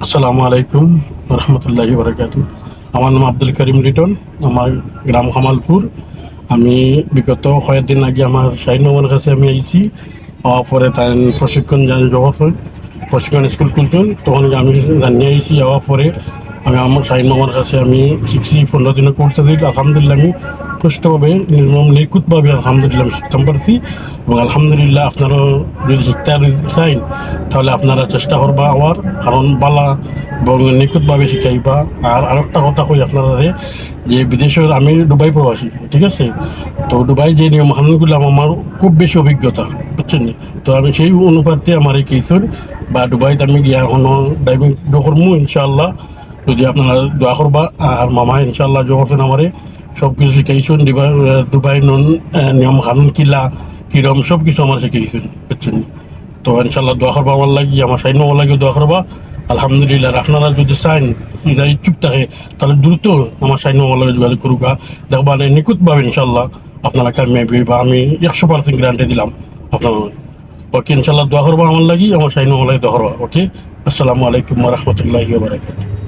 আসসালামু আলাইকুম রহমতুল্লাহি বারাকাতু। আমার নাম আব্দুল করিম লিটন, আমার গ্রাম কামালপুর। আমি বিগত কয়েকদিন আগে আমার শাহিন মামার কাছে আমি আইছি। হওয়ার পরে তার প্রশিক্ষণ যান যখন প্রশিক্ষণ স্কুল খুলছেন তখন আমি জানিয়ে আইছি। যাওয়ার পরে আমি আমার শাহিন মামার কাছে আমি শিখছি 15 দিনের কোর্স আছে। আলহামদুলিল্লাহ আমি সুষ্ঠুভাবে নিখুঁতভাবে আলহামদুলিল্লাহ আমি শিখতে পারছি। এবং আলহামদুলিল্লাহ আপনারাও যদি শিখতে চাইন তাহলে আপনারা চেষ্টা করবা আমার, কারণ বালা এবং নিখুঁতভাবে শিখাইবা। আর আরেকটা কথা কই আপনারা যে বিদেশের আমি দুবাই প্রবাসী, ঠিক আছে? তো দুবাই যে নিয়ম কানুনগুলো আমার খুব বেশি অভিজ্ঞতা, বুঝছেন? তো আমি সেই অনুপাতে আমার এই কেসর বা দুবাইতে আমি গিয়া এখনো ড্রাইভিং করবো ইনশাআল্লাহ, যদি আপনারা দোয়া করবা। আর মামা ইনশাআল্লাহ জো করছেন আমারে সব কিছু শিখাইছেন। দুবাই নিয়ম কানুন কিলা কিরম সব কিছু আমার শিখাইছেন, বুঝছেন? তো ইনশাল্লাহ দোয়া করবা আমার লাগি, আমার সাইন আমার লাগে দোয়া করবা। আলহামদুলিল্লাহ আপনারা যদি চাইন যদি ইচ্ছুক থাকে তাহলে দ্রুত আমার সাইন আমার লাগে যোগাযোগ করুকা। দেখবা নিখুঁতভাবে ইনশাল্লাহ আপনারা কামিয়াবি বা আমি 100% গ্যারান্টি দিলাম আপনার। ওকে, ইনশাল্লাহ দোয়া করবা আমার লাগি, আমার সাইন আমার লাগে দোয়া করবা। ওকে, আসসালামু আলাইকুম ওয়া রাহমাতুল্লাহি ওয়া বারাকাতুহু।